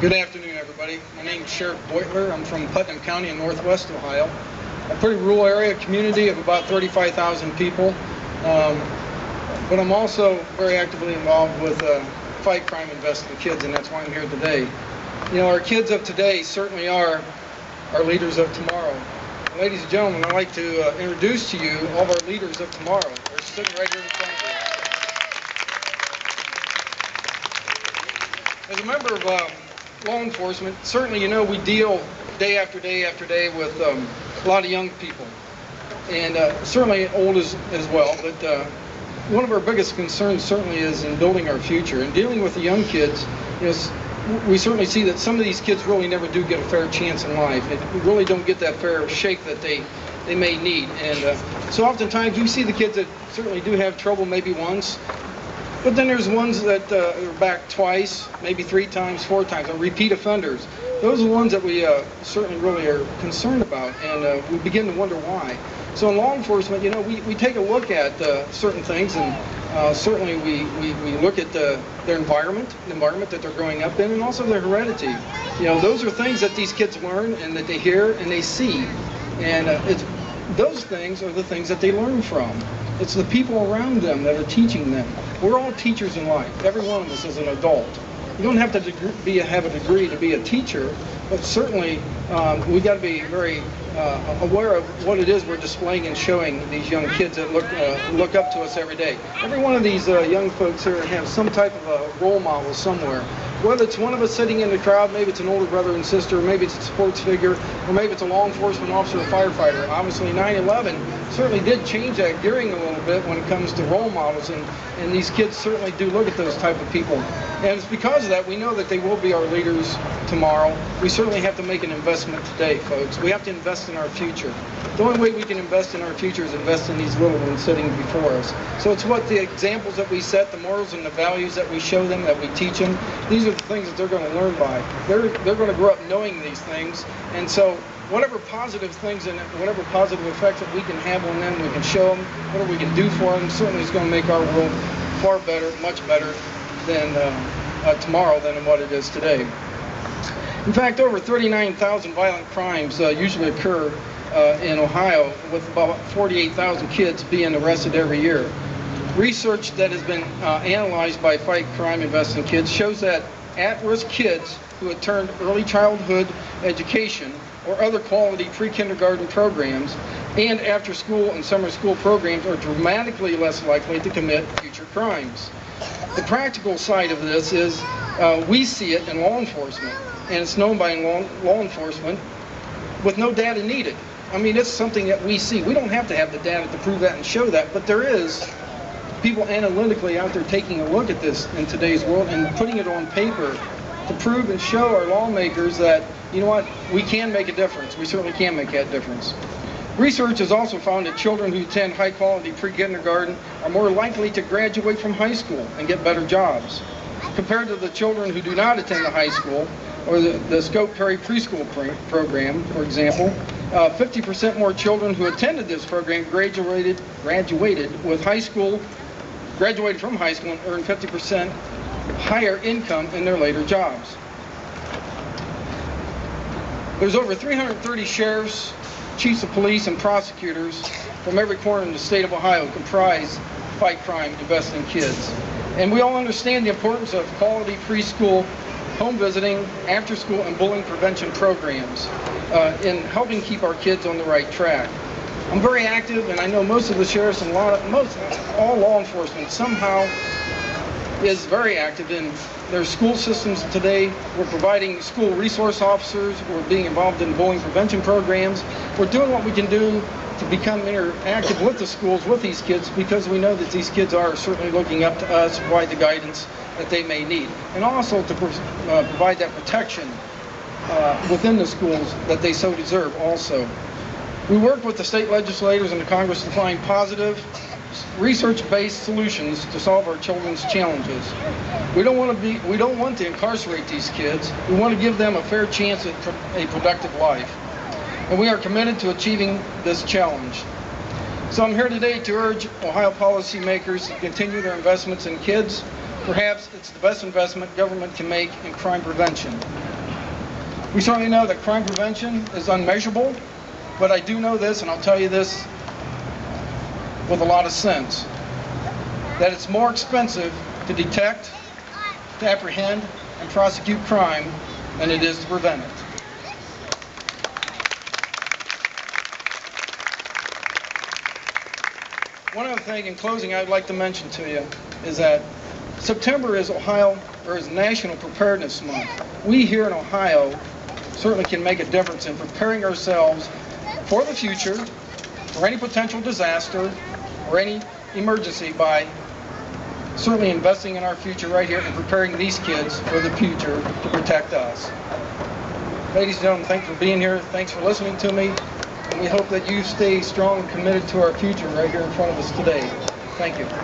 Good afternoon, everybody. My name is Sheriff Beutler. I'm from Putnam County in Northwest Ohio. A pretty rural area, community of about 35,000 people. But I'm also very actively involved with fight crime, invest in kids, and that's why I'm here today. You know, our kids of today certainly are our leaders of tomorrow. And ladies and gentlemen, I'd like to introduce to you all of our leaders of tomorrow. They're sitting right here in front of you. As a member of law enforcement, certainly, you know, we deal day after day after day with a lot of young people, and certainly old as well, but one of our biggest concerns certainly is in building our future and dealing with the young kids. You know, we certainly see that some of these kids really never do get a fair chance in life, and we really don't get that fair shake that they may need. And so oftentimes you see the kids that certainly do have trouble maybe once, but then there's ones that are back twice, maybe 3 times, 4 times, or repeat offenders. Those are the ones that we certainly really are concerned about, and we begin to wonder why. So in law enforcement, you know, we take a look at certain things, and certainly we look at their environment, the environment that they're growing up in, and also their heredity. You know, those are things that these kids learn and that they hear and they see, and those things are the things that they learn from. It's the people around them that are teaching them. We're all teachers in life, every one of us as an adult. You don't have to have a degree to be a teacher, but certainly we got to be very aware of what it is we're displaying and showing these young kids that look up to us every day. Every one of these young folks here have some type of a role model somewhere. Whether it's one of us sitting in the crowd, maybe it's an older brother and sister, maybe it's a sports figure, or maybe it's a law enforcement officer or firefighter. Obviously 9/11 certainly did change that gearing a little bit when it comes to role models, and these kids certainly do look at those type of people. And it's because of that we know that they will be our leaders tomorrow. We certainly have to make an investment today, folks. We have to invest in our future. The only way we can invest in our future is invest in these little ones sitting before us. So it's what the examples that we set, the morals and the values that we show them, that we teach them. These are the things that they're going to learn by. They're going to grow up knowing these things, and so whatever positive things and whatever positive effects that we can have on them, we can show them, whatever we can do for them, certainly is going to make our world far better, much better than tomorrow than what it is today. In fact, over 39,000 violent crimes usually occur in Ohio, with about 48,000 kids being arrested every year. Research that has been analyzed by Fight Crime, Invest in Kids shows that at-risk kids who attend early childhood education or other quality pre-kindergarten programs and after-school and summer school programs are dramatically less likely to commit future crimes. The practical side of this is we see it in law enforcement, and it's known by law enforcement with no data needed. I mean, it's something that we see. We don't have to have the data to prove that and show that, but there is people analytically out there taking a look at this in today's world and putting it on paper to prove and show our lawmakers that, you know what, we can make a difference. We certainly can make that difference. Research has also found that children who attend high-quality pre-kindergarten are more likely to graduate from high school and get better jobs, compared to the children who do not attend the high school or the Scope Perry preschool program, for example. 50% more children who attended this program graduated with high school, graduated from high school and earned 50% higher income in their later jobs. There's over 330 sheriffs, chiefs of police, and prosecutors from every corner in the state of Ohio comprise Fight Crime, Invest in Kids. And we all understand the importance of quality preschool, home visiting, after school, and bullying prevention programs in helping keep our kids on the right track. I'm very active, and I know most of the sheriffs and all law enforcement somehow is very active in their school systems today. We're providing school resource officers. We're being involved in bullying prevention programs. We're doing what we can do to become interactive with the schools, with these kids, because we know that these kids are certainly looking up to us to provide the guidance that they may need, and also to provide that protection within the schools that they so deserve also. We work with the state legislators and the Congress to find positive, research-based solutions to solve our children's challenges. We don't want to incarcerate these kids. We want to give them a fair chance at a productive life. And we are committed to achieving this challenge. So I'm here today to urge Ohio policymakers to continue their investments in kids. Perhaps it's the best investment government can make in crime prevention. We certainly know that crime prevention is unmeasurable, but I do know this, and I'll tell you this with a lot of sense, that it's more expensive to detect, to apprehend, and prosecute crime than it is to prevent it. One other thing in closing I'd like to mention to you is that September is National Preparedness Month. We here in Ohio certainly can make a difference in preparing ourselves for the future, for any potential disaster or any emergency by certainly investing in our future right here and preparing these kids for the future to protect us. Ladies and gentlemen, thanks for being here. Thanks for listening to me. And we hope that you stay strong and committed to our future right here in front of us today. Thank you.